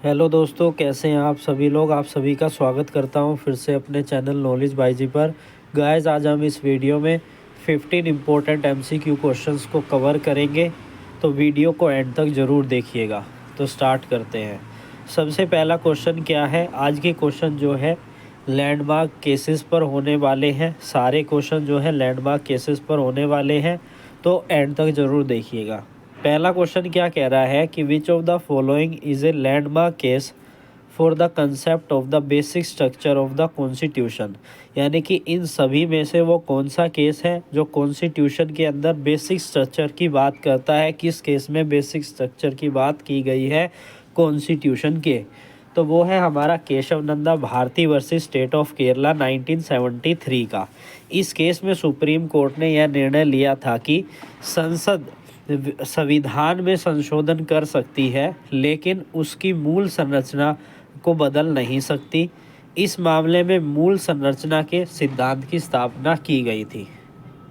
Hello दोस्तों, कैसे हैं आप सभी लोग। आप सभी का स्वागत करता हूं फिर से अपने चैनल नॉलेज बाईजी पर। गाइस, आज हम इस वीडियो में 15 इम्पोर्टेंट एमसीक्यू क्वेश्चंस को कवर करेंगे, तो वीडियो को एंड तक ज़रूर देखिएगा। तो स्टार्ट करते हैं। सबसे पहला क्वेश्चन क्या है। आज के क्वेश्चन जो है लैंडमार्क केसेस पर होने वाले हैं। सारे क्वेश्चन जो है लैंडमार्क केसेस पर होने वाले हैं, तो एंड तक ज़रूर देखिएगा। पहला क्वेश्चन क्या कह रहा है कि विच of the following is a landmark case for the concept of the basic structure of the constitution. यानी कि इन सभी में से वो कौन सा केस है जो कॉन्स्टिट्यूशन के अंदर बेसिक स्ट्रक्चर की बात करता है। किस केस में बेसिक स्ट्रक्चर की बात की गई है कॉन्स्टिट्यूशन के, तो वो है हमारा Kesavananda Bharati versus state of Kerala 1973 का। इस केस में सुप्रीम कोर्ट ने यह निर्णय लिया था कि संसद संविधान में संशोधन कर सकती है, लेकिन उसकी मूल संरचना को बदल नहीं सकती। इस मामले में मूल संरचना के सिद्धांत की स्थापना की गई थी।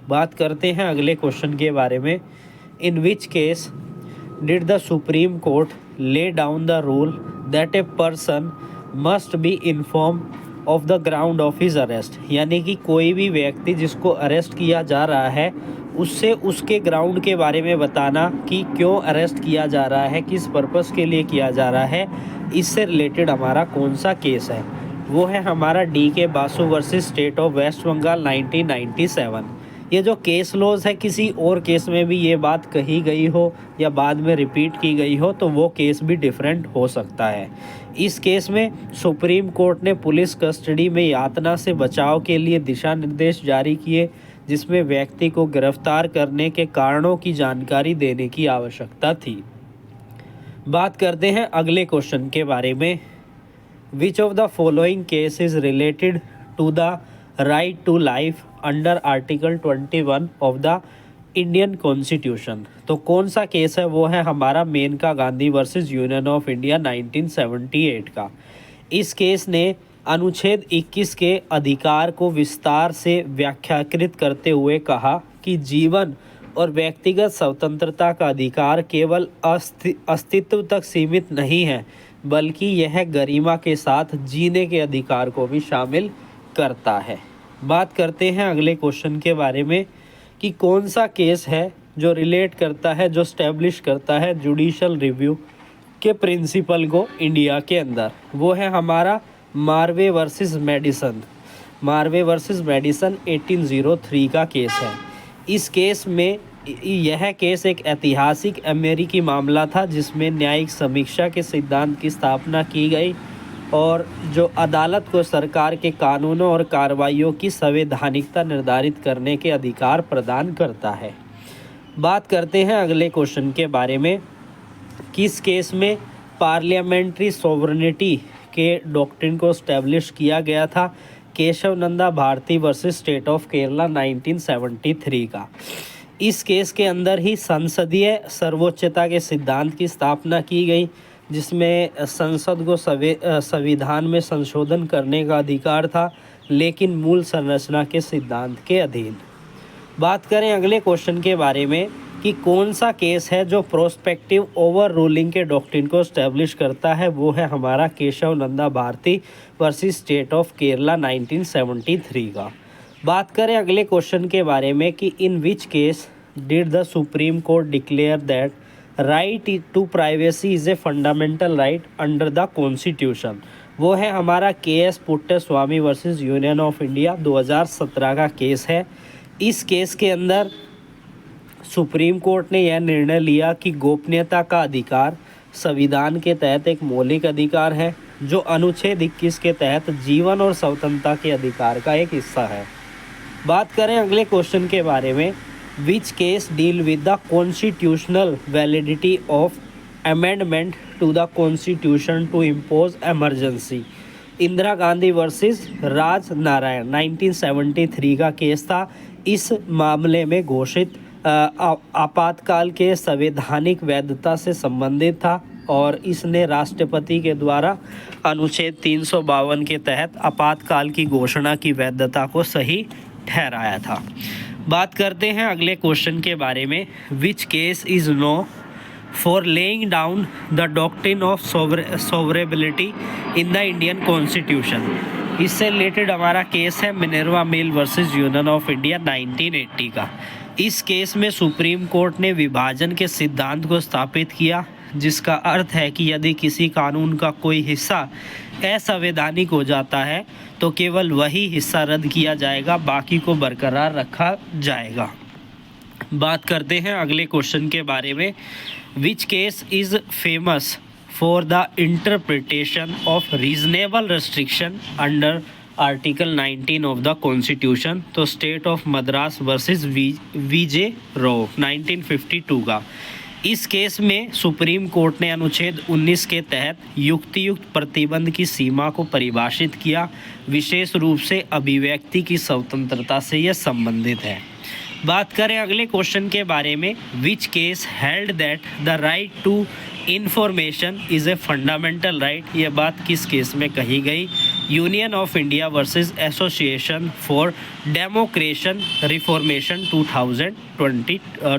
बात करते हैं अगले क्वेश्चन के बारे में। In which case did the supreme court lay down the rule that a person must be inform of the ground of his arrest. यानी कि कोई भी व्यक्ति जिसको अरेस्ट किया जा रहा है उससे उसके ग्राउंड के बारे में बताना कि क्यों अरेस्ट किया जा रहा है, किस पर्पस के लिए किया जा रहा है। इससे रिलेटेड हमारा कौन सा केस है, वो है हमारा DK Basu versus state of waste Bengal 1997। ये जो केस लॉज है, किसी और केस में भी ये बात कही गई हो या बाद में रिपीट की गई हो तो वो केस भी डिफरेंट हो सकता है। इस केस में सुप्रीम कोर्ट ने पुलिस कस्टडी में यातना से बचाव के लिए दिशा निर्देश जारी किए, जिसमें व्यक्ति को गिरफ्तार करने के कारणों की जानकारी देने की आवश्यकता थी। बात करते हैं अगले क्वेश्चन के बारे में। Which of the following case is related to the right to life under article 21 of the Indian constitution. तो कौन सा केस है, वो है हमारा Maneka Gandhi versus union of India 1978 का। इस केस ने अनुच्छेद 21 के अधिकार को विस्तार से व्याख्याकृत करते हुए कहा कि जीवन और व्यक्तिगत स्वतंत्रता का अधिकार केवल अस्तित्व तक सीमित नहीं है, बल्कि यह गरिमा के साथ जीने के अधिकार को भी शामिल करता है। बात करते हैं अगले क्वेश्चन के बारे में कि कौन सा केस है जो रिलेट करता है, जो स्टैब्लिश करता है जुडिशल रिव्यू के प्रिंसिपल को इंडिया के अंदर। वो है हमारा Marve versus medicine. Marve versus medicine 1803 का केस है। इस केस में यह केस एक ऐतिहासिक अमेरिकी मामला था, जिसमें न्यायिक समीक्षा के सिद्धांत की स्थापना की गई और जो अदालत को सरकार के कानूनों और कार्रवाइयों की संवैधानिकता निर्धारित करने के अधिकार प्रदान करता है। बात करते हैं अगले क्वेश्चन के बारे में। किस केस में पार्लियामेंट्री सॉवरेनिटी के डॉक्ट्रिन को स्टैब्लिश किया गया था। Kesavananda Bharati versus state of Kerala 1973 का। इस केस के अंदर ही संसदीय सर्वोच्चता के सिद्धांत की स्थापना की गई, जिसमें संसद को संविधान में संशोधन करने का अधिकार था, लेकिन मूल संरचना के सिद्धांत के अधीन। बात करें अगले क्वेश्चन के बारे में कि कौन सा केस है जो प्रोस्पेक्टिव ओवर रूलिंग के डॉक्ट्रिन को स्टैब्लिश करता है। वो है हमारा Kesavananda Bharati versus state of Kerala 1973 का। बात करें अगले क्वेश्चन के बारे में कि in which case did the supreme court declare that right to privacy is a fundamental right under the constitution. वो है हमारा KS Puttaswamy versus union of India 2017 का केस है। इस केस के अंदर सुप्रीम कोर्ट ने यह निर्णय लिया कि गोपनीयता का अधिकार संविधान के तहत एक मौलिक अधिकार है, जो अनुच्छेद 21 के तहत जीवन और स्वतंत्रता के अधिकार का एक हिस्सा है। बात करें अगले क्वेश्चन के बारे में। Which case deal with the constitutional validity of amendment to the constitution to impose emergency. Indira Gandhi versus Raj Narayan 1973 का केस था। इस मामले में घोषित आपातकाल के संवैधानिक वैधता से संबंधित था और इसने राष्ट्रपति के द्वारा अनुच्छेद 352 के तहत आपातकाल की घोषणा की वैधता को सही ठहराया था। बात करते हैं अगले क्वेश्चन के बारे में। Which case is known for laying down the doctrine of sovereignty in the Indian Constitution। इससे रिलेटेड हमारा केस है Minerva mill versus union of India 1980 का। इस केस में सुप्रीम कोर्ट ने विभाजन के सिद्धांत को स्थापित किया, जिसका अर्थ है कि यदि किसी कानून का कोई हिस्सा असंवैधानिक हो जाता है तो केवल वही हिस्सा रद्द किया जाएगा, बाकी को बरकरार रखा जाएगा। बात करते हैं अगले क्वेश्चन के बारे में। Which case is famous for the interpretation of reasonable restriction under article 19 of the constitution? तो state of Madras versus VJ Row 1952 का। इस केस में सुप्रीम कोर्ट ने अनुच्छेद 19 के तहत युक्तियुक्त प्रतिबंध की सीमा को परिभाषित किया, विशेष रूप से अभिव्यक्ति की स्वतंत्रता से यह संबंधित है। बात करें अगले क्वेश्चन के बारे में। Which case held that the right to information is a fundamental right? यह बात किस केस में कही गई? Union of India versus association for democration reformation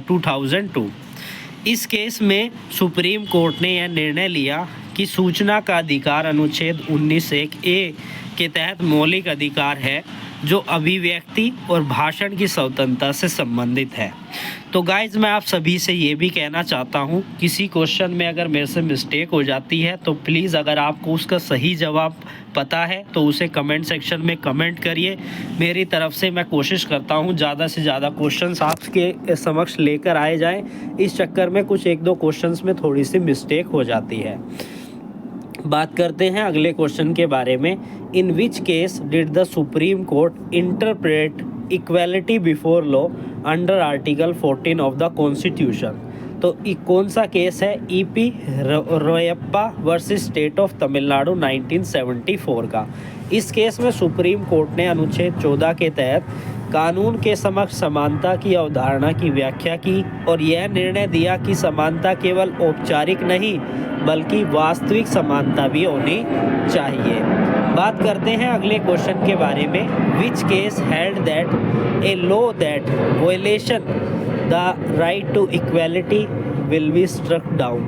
2002। इस केस में सुप्रीम कोर्ट ने यह निर्णय लिया कि सूचना का अधिकार अनुच्छेद 19(1)(a) के तहत मौलिक अधिकार है जो अभिव्यक्ति और भाषण की स्वतंत्रता से संबंधित है। तो गाइज मैं आप सभी से ये भी कहना चाहता हूँ, किसी क्वेश्चन में अगर मेरे से मिस्टेक हो जाती है तो प्लीज़ अगर आपको उसका सही जवाब पता है तो उसे कमेंट सेक्शन में कमेंट करिए। मेरी तरफ से मैं कोशिश करता हूँ ज़्यादा से ज़्यादा क्वेश्चंस आपके समक्ष लेकर आए जाएं। इस चक्कर में कुछ एक दो क्वेश्चंस में थोड़ी सी मिस्टेक हो जाती है। बात करते हैं अगले क्वेश्चन के बारे में। In which case did the supreme court interpret equality before law under article 14 of the constitution? तो कौन सा केस है? EP Royappa versus state of Tamil 1974 का। इस केस में सुप्रीम कोर्ट ने अनुच्छेद 14 के तहत कानून के समक्ष समानता की अवधारणा की व्याख्या की और यह निर्णय दिया कि समानता केवल औपचारिक नहीं बल्कि वास्तविक समानता भी होनी चाहिए। बात करते हैं अगले क्वेश्चन के बारे में। Which case held that a law that violation the right to equality will be struck down?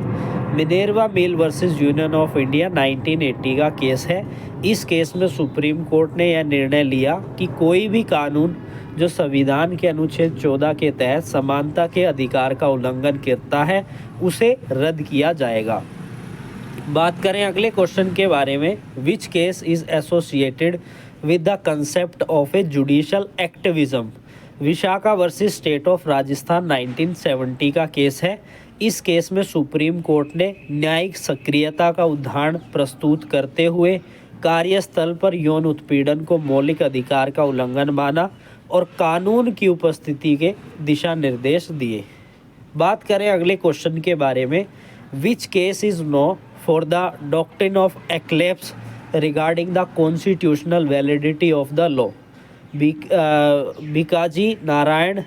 Minerva mill versus union of India 1980 का केस है। इस केस में सुप्रीम कोर्ट ने यह निर्णय लिया कि कोई भी कानून जो संविधान के अनुच्छेद 14 के तहत समानता के अधिकार का उल्लंघन करता है उसे रद्द किया जाएगा। बात करें अगले क्वेश्चन के बारे में। Which case is associated with the concept of a judicial activism? Vishakha versus state of Rajasthan 1970 का केस है। इस केस में सुप्रीम कोर्ट ने न्यायिक सक्रियता का उदाहरण प्रस्तुत करते हुए कार्यस्थल पर यौन उत्पीड़न को मौलिक अधिकार का उल्लंघन माना और कानून की उपस्थिति के दिशा निर्देश दिए। बात करें अगले क्वेश्चन के बारे में। Which case is known for the doctrine of eclipse regarding the constitutional validity of the law? Bhikaji Narayan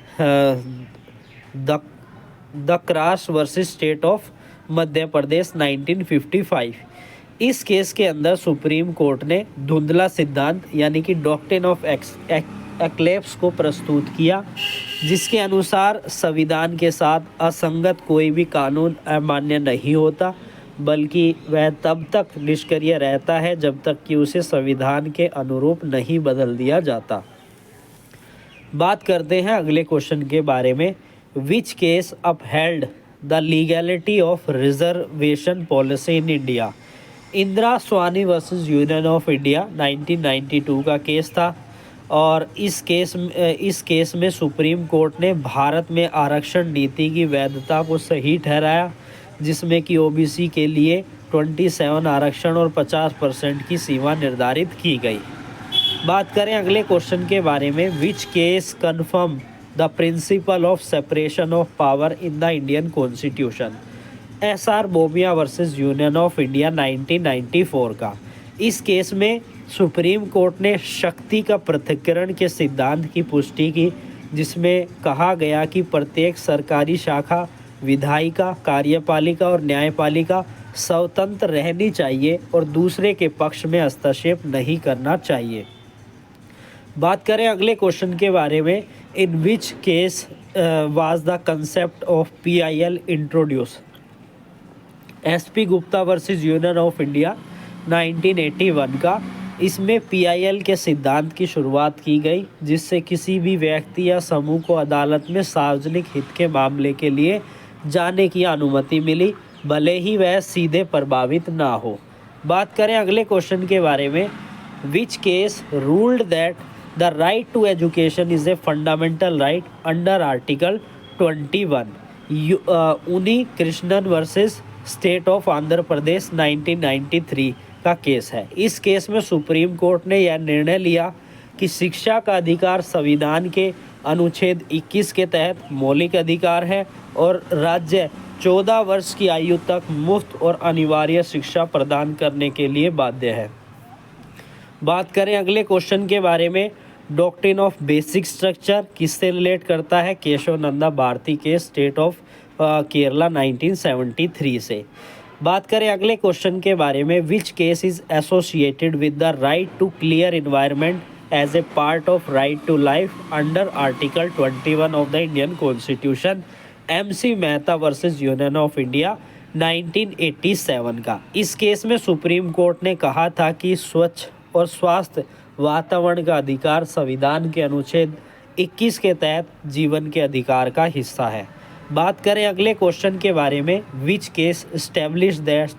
Dhakras versus state of Madhya Pradesh 1955। इस केस के अंदर सुप्रीम कोर्ट ने धुंधला सिद्धांत यानी कि डॉक्ट्रिन ऑफ एक्लेप्स को प्रस्तुत किया, जिसके अनुसार संविधान के साथ असंगत कोई भी कानून अमान्य नहीं होता बल्कि वह तब तक निष्क्रिय रहता है जब तक कि उसे संविधान के अनुरूप नहीं बदल दिया जाता। बात करते हैं अगले क्वेश्चन के बारे में। Which case upheld the legality of reservation policy in India? Indira Sawhney versus union of India 1992 का केस था और इस केस में सुप्रीम कोर्ट ने भारत में आरक्षण नीति की वैधता को सही ठहराया, जिसमें कि ओबीसी के लिए 27 आरक्षण और 50% की सीमा निर्धारित की गई। बात करें अगले क्वेश्चन के बारे में। Which case confirm the principle of separation of power in the Indian constitution? एसआर Bommai versus union of India 1994 का। इस केस में सुप्रीम कोर्ट ने शक्ति का पृथक्करण के सिद्धांत की पुष्टि की, जिसमें कहा गया कि प्रत्येक सरकारी शाखा विधायिका, कार्यपालिका और न्यायपालिका स्वतंत्र रहनी चाहिए और दूसरे के पक्ष में हस्तक्षेप नहीं करना चाहिए। बात करें अगले क्वेश्चन के बारे में। In which case was the concept of PIL introduce? SP Gupta versus union of India 1981 का। इसमें PIL के सिद्धांत की शुरुआत की गई, जिससे किसी भी व्यक्ति या समूह को अदालत में सार्वजनिक हित के मामले के लिए जाने की अनुमति मिली, भले ही वह सीधे प्रभावित ना हो। बात करें अगले क्वेश्चन के बारे में, which case ruled that the right to education is a fundamental right under article 21। Unni Krishnan versus state of Andhra Pradesh 1993 का केस है। इस केस में सुप्रीम कोर्ट ने यह निर्णय लिया कि शिक्षा का अधिकार संविधान के अनुच्छेद 21 के तहत मौलिक अधिकार है और राज्य 14 वर्ष की आयु तक मुफ्त और अनिवार्य शिक्षा प्रदान करने के लिए बाध्य है। बात करें अगले क्वेश्चन के बारे में, डॉक्ट्रिन ऑफ बेसिक स्ट्रक्चर किससे रिलेट करता है? केशव नंदा भारती के स्टेट ऑफ केरला 1973 से। बात करें अगले क्वेश्चन के बारे में, which case is associated with the right to clear environment as a part of right to life under article 21 of the Indian constitution? MC Mehta versus union of India 1987 का। इस case में सुप्रीम कोर्ट ने कहा था कि स्वच्छ और स्वास्थ्य वातावरण का अधिकार संविधान के अनुच्छेद 21 के तहत जीवन के अधिकार का हिस्सा है। बात करें अगले क्वेश्चन के बारे में, which case establish that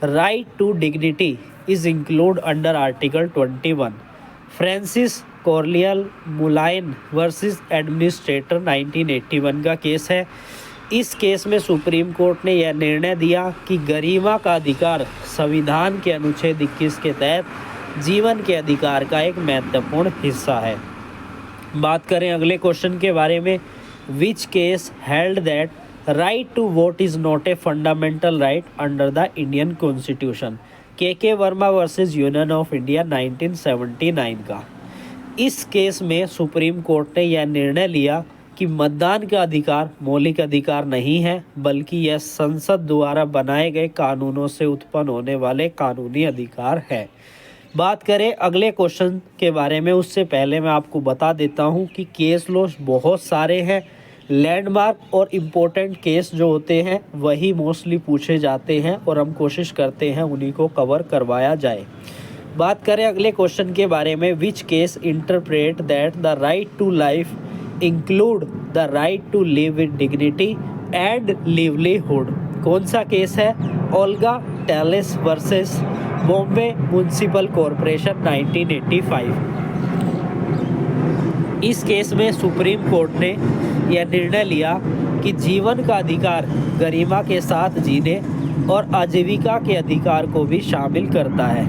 right to dignity is include under article 21? Francis Coralie Mullin versus administrator 1981 का केस है। इस केस में सुप्रीम कोर्ट ने यह निर्णय दिया कि गरिमा का अधिकार संविधान के अनुच्छेद 21 के तहत जीवन के अधिकार का एक महत्वपूर्ण हिस्सा है। बात करें अगले क्वेश्चन के बारे में, which case held that right to vote is not a fundamental right under the Indian constitution? KK Verma versus union of India 1979 का। इस केस में सुप्रीम कोर्ट ने यह निर्णय लिया कि मतदान का अधिकार मौलिक अधिकार नहीं है, बल्कि यह संसद द्वारा बनाए गए कानूनों से उत्पन्न होने वाले कानूनी अधिकार है। बात करें अगले क्वेश्चन के बारे में, उससे पहले मैं आपको बता देता हूं कि केस लॉस बहुत सारे हैं। लैंडमार्क और इम्पोर्टेंट केस जो होते हैं वही मोस्टली पूछे जाते हैं और हम कोशिश करते हैं उन्हीं को कवर करवाया जाए। बात करें अगले क्वेश्चन के बारे में, which case interpret that the right to life include the right to live with dignity and livelihood? कौन सा केस है? Olga Tellis versus Bombay municipal corporation 1985। इस केस में सुप्रीम कोर्ट ने यह निर्णय लिया कि जीवन का अधिकार गरिमा के साथ जीने और आजीविका के अधिकार को भी शामिल करता है।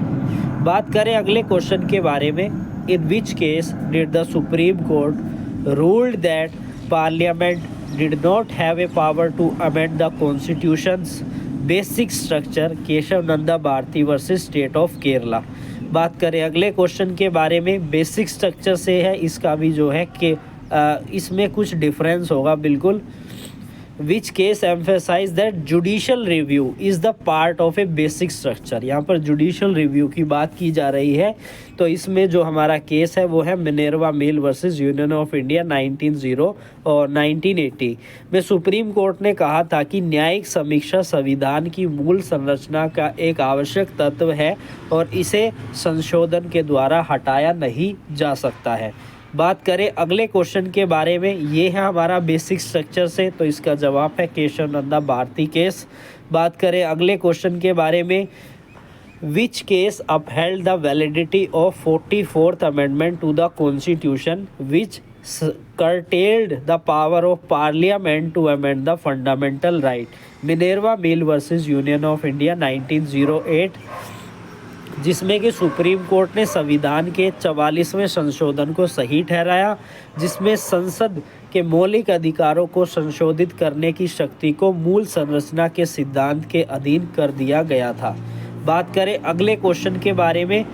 बात करें अगले क्वेश्चन के बारे में, in which case did the supreme court ruled that parliament did not have a power to amend the constitution's basic structure? Kesavananda Bharati versus state of Kerala. बात करें अगले क्वेश्चन के बारे में, बेसिक स्ट्रक्चर से है, इसका भी जो है कि इसमें कुछ डिफरेंस होगा बिल्कुल। Which case emphasise that judicial review is the part of a basic structure? यहाँ पर जुडिशल रिव्यू की बात की जा रही है, तो इसमें जो हमारा केस है वो है मिनेर्वा mill versus union of India 1980 में। सुप्रीम कोर्ट ने कहा था कि न्यायिक समीक्षा संविधान की मूल संरचना का एक आवश्यक तत्व है और इसे संशोधन के द्वारा हटाया नहीं जा सकता है। बात करें अगले क्वेश्चन के बारे में, ये है हमारा बेसिक स्ट्रक्चर से, तो इसका जवाब है केशव नंदा भारती केस। बात करें अगले क्वेश्चन के बारे में, which case upheld the validity of 44th amendment to the constitution which curtailed the power of parliament to amend the fundamental right? Minerva mill versus union of India 1908, जिसमें कि सुप्रीम कोर्ट ने संविधान के 44वें संशोधन को सही ठहराया, जिसमें संसद के मौलिक अधिकारों को संशोधित करने की शक्ति को मूल संरचना के सिद्धांत के अधीन कर दिया गया था। बात करें अगले क्वेश्चन के बारे में,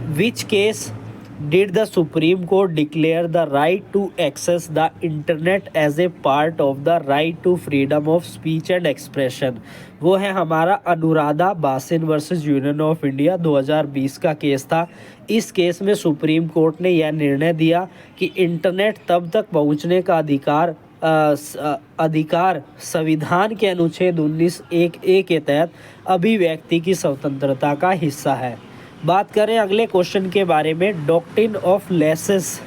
which case did the supreme court declare the right to access the internet as a part of the right to freedom of speech and expression? वो है हमारा Anuradha Bhasin versus union of India 2020 का केस था। इस case में supreme court ने यह निर्णय दिया कि इंटरनेट तब तक पहुंचने का अधिकार अधिकार संविधान के अनुच्छेद 19(1)(a) के तहत अभिव्यक्ति की स्वतंत्रता का हिस्सा है। बात करें अगले क्वेश्चन के बारे में, doctrine of laces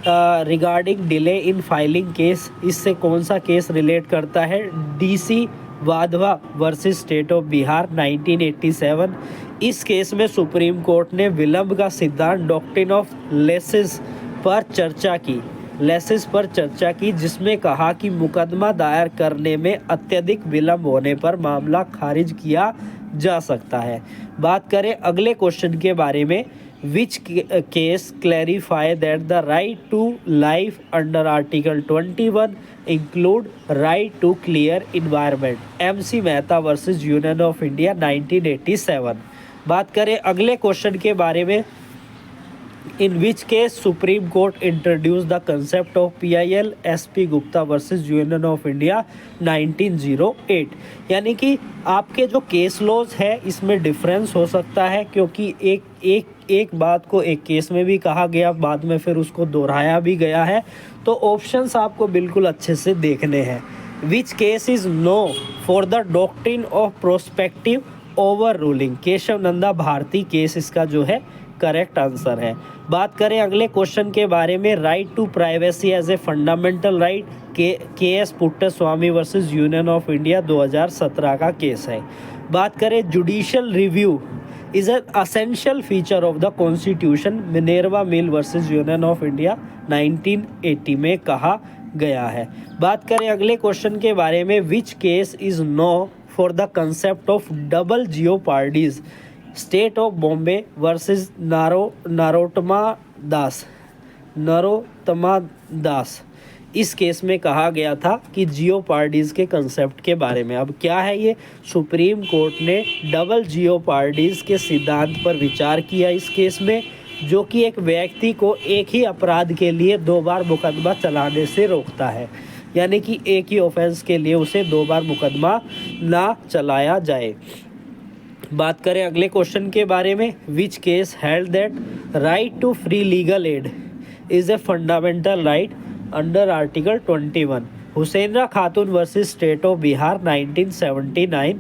regarding delay in filing case, इससे कौन सा केस रिलेट करता है? DC Wadhwa versus state of Bihar 1987। इस केस में सुप्रीम कोर्ट ने विलंब का सिद्धांत डॉक्ट्रिन ऑफ लेसेस पर चर्चा की, जिसमें कहा कि मुकदमा दायर करने में अत्यधिक विलंब होने पर मामला खारिज किया जा सकता है। बात करें अगले क्वेश्चन के बारे में, which case clarify that the right to life under article 21 include right to clear environment? MC Mehta versus union of India 1987। बात करें अगले क्वेश्चन के बारे में, in which case supreme court introduce the concept of PIL SP Gupta versus union of India 1908। यानी कि आपके जो केस लॉज है इसमें डिफरेंस हो सकता है, क्योंकि एक बात को एक केस में भी कहा गया, बाद में फिर उसको दोहराया भी गया है। तो ऑप्शंस आपको बिल्कुल अच्छे से देखने हैं। Which case is known for the doctrine of prospective overruling? Kesavananda Bharati case इसका जो है करेक्ट आंसर है। बात करें अगले क्वेश्चन के बारे में, right to privacy as a fundamental right, KS Puttaswamy versus union of India 2017 का केस है। बात करें judicial review is an essential feature of the constitution, Minerva mill versus union of India 1980 में कहा गया है। बात करें अगले क्वेश्चन के बारे में, which case is known for the concept of double jeopardies? State of Bombay versus Narottama Das. इस केस में कहा गया था कि जियोपार्डीज के कंसेप्ट के बारे में। अब क्या है ये? सुप्रीम कोर्ट ने डबल जियोपार्डीज के सिद्धांत पर विचार किया इस केस में, जो कि एक व्यक्ति को एक ही अपराध के लिए 2 बार मुकदमा चलाने से रोकता है। यानी कि एक ही ऑफेंस के लिए उसे 2 बार मुकदमा ना चलाया जाए। बात करें अगले क्वेश्चन के बारे में, which case held that right to free legal aid is a fundamental right under article 21? Hussainara Khatoon versus state of Bihar 1979।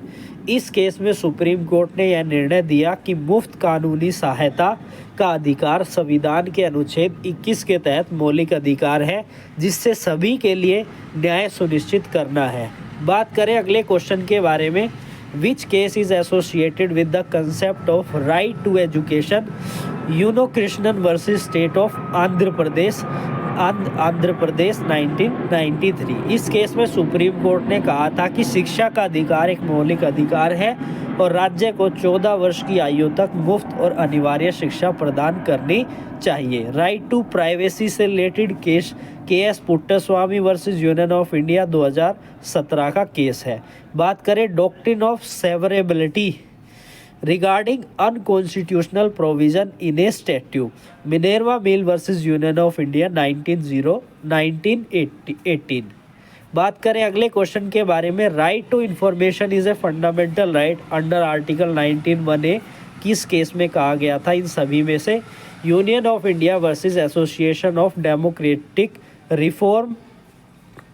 इस केस में सुप्रीम कोर्ट ने यह निर्णय दिया कि मुफ्त कानूनी सहायता का अधिकार संविधान के अनुच्छेद 21 के तहत मौलिक अधिकार है, जिससे सभी के लिए न्याय सुनिश्चित करना है। बात करें अगले क्वेश्चन के बारे में, which case is associated with the concept of right to education? Unni Krishnan versus state of Andhra Pradesh 1993। इस केस में सुप्रीम कोर्ट ने कहा था कि शिक्षा का अधिकार एक मौलिक अधिकार है और राज्य को 14 वर्ष की आयु तक मुफ्त और अनिवार्य शिक्षा प्रदान करनी चाहिए। राइट टू प्राइवेसी से related case KS Puttaswamy versus union of India 2017 का केस है। बात करें doctrine of severability regarding unconstitutional provision in a statute, Minerva mill versus union of India 1918। बात करें अगले क्वेश्चन के बारे में, right to information is a fundamental right under article 19(1)(a) किस केस में कहा गया था? इन सभी में से union of India versus association of democratic reform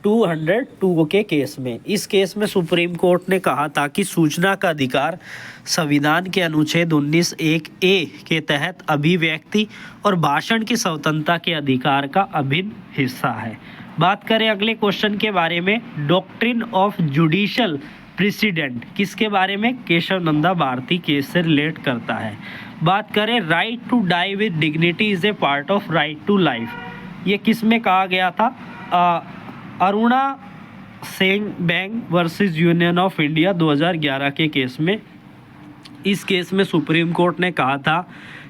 202 के केस में। इस केस में सुप्रीम कोर्ट ने कहा था कि सूचना का अधिकार संविधान के अनुच्छेद 19(1)(a) के तहत अभिव्यक्ति और भाषण की स्वतंत्रता के अधिकार का अभिन्न हिस्सा है। बात करें अगले क्वेश्चन के बारे में, डॉक्ट्रिन ऑफ जुडिशियल प्रेसिडेंट किसके बारे में? केशव नंदा भारती केस से रिलेट करता है। बात करें right to die with dignity is a part of right to life, ये किस में कहा गया था? Aruna Shanbaug versus union of India 2011 के केस में। इस केस में सुप्रीम कोर्ट ने कहा था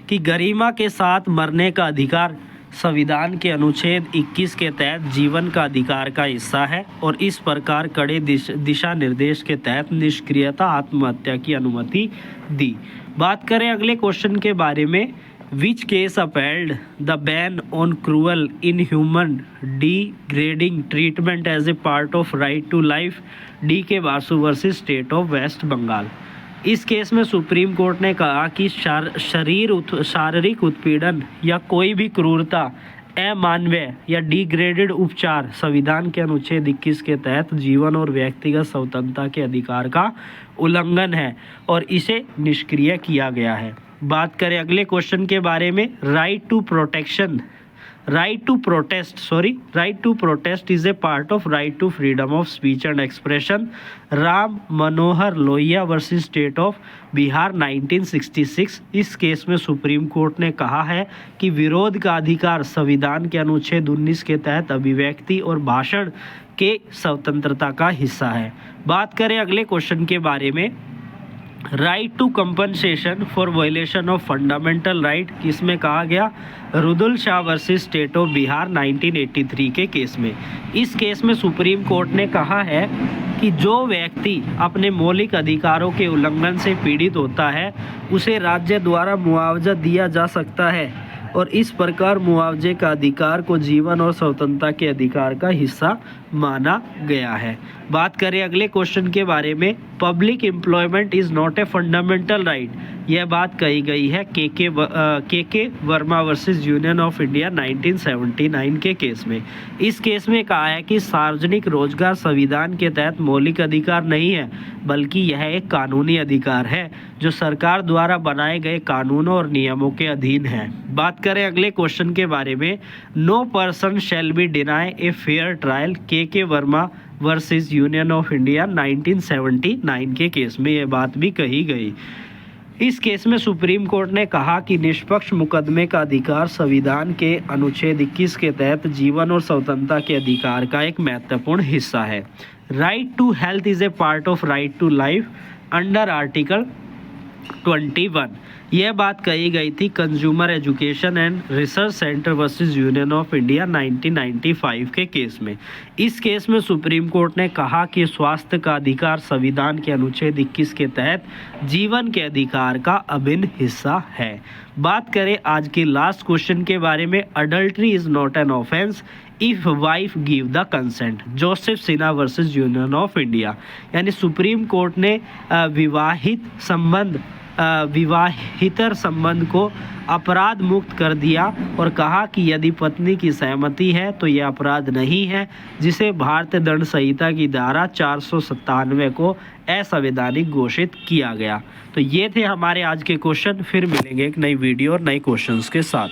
कि गरिमा के साथ मरने का अधिकार संविधान के अनुच्छेद 21 के तहत जीवन का अधिकार का हिस्सा है और इस प्रकार कड़े दिशा निर्देश के तहत निष्क्रियता आत्महत्या की अनुमति दी। बात करें अगले क्वेश्चन के बारे में, which case upheld the ban on cruel inhuman degrading treatment as a part of right to life, DK Basu versus state of waste Bengal. इस केस में सुप्रीम कोर्ट ने कहा कि शारीरिक उत्पीड़न या कोई भी क्रूरता अमानवीय या डिग्रेडेड उपचार संविधान के अनुच्छेद 21 के तहत जीवन और व्यक्तिगत स्वतंत्रता के अधिकार का उल्लंघन है और इसे निष्क्रिय किया गया है। बात करें अगले क्वेश्चन के बारे में, right to protest is a part of right to freedom of speech and expression. Ram Manohar Lohia versus state of Bihar 1966। इस केस में सुप्रीम कोर्ट ने कहा है कि विरोध का अधिकार संविधान के अनुच्छेद 19 के तहत अभिव्यक्ति और भाषण के स्वतंत्रता का हिस्सा है। बात करें अगले क्वेश्चन के बारे में, right to compensation for violation of fundamental right, किसमें कहा गया, Rudul Shah versus state of Bihar 1983 के केस में। इस केस में सुप्रीम कोर्ट ने कहा है कि जो व्यक्ति अपने मौलिक अधिकारों के उल्लंघन से पीड़ित होता है उसे राज्य द्वारा मुआवजा दिया जा सकता है और इस प्रकार मुआवजे का अधिकार को जीवन और स्वतंत्रता के अधिकार का हिस्सा माना गया है। बात करें अगले क्वेश्चन के बारे में, public employment is not a fundamental right. यह बात कही गई है के Verma versus union of India 1979 के केस में। इस केस में कहा है कि सार्वजनिक रोजगार संविधान के तहत मौलिक अधिकार नहीं है बल्कि यह एक कानूनी अधिकार है जो सरकार द्वारा बनाए गए कानूनों और नियमों के अधीन है। बात करें अगले क्वेश्चन के बारे में, no person shall be denied a fair trial, K Verma versus union of India 1979 के केस में यह बात भी कही गई। इस केस में सुप्रीम कोर्ट ने कहा कि निष्पक्ष मुकदमे का अधिकार संविधान के अनुच्छेद 21 के तहत जीवन और स्वतंत्रता के अधिकार का एक महत्वपूर्ण हिस्सा है। Right to health is a part of right to life under article 21। यह बात कही गई थी consumer education and research centre versus union of India 1995 के केस में। इस केस में सुप्रीम कोर्ट ने कहा कि स्वास्थ्य का अधिकार संविधान के अनुच्छेद 21 के तहत जीवन के अधिकार का अभिन्न हिस्सा है। बात करें आज के लास्ट क्वेश्चन के बारे में, adultery is not an offence if wife give the consent, Joseph Sinha versus union of India. यानी सुप्रीम कोर्ट ने विवाहितर संबंध को अपराध मुक्त कर दिया और कहा कि यदि पत्नी की सहमति है तो यह अपराध नहीं है, जिसे भारतीय दंड संहिता की धारा 497 को असंवैधानिक घोषित किया गया। तो ये थे हमारे आज के क्वेश्चन। फिर मिलेंगे एक नई वीडियो और नए क्वेश्चंस के साथ।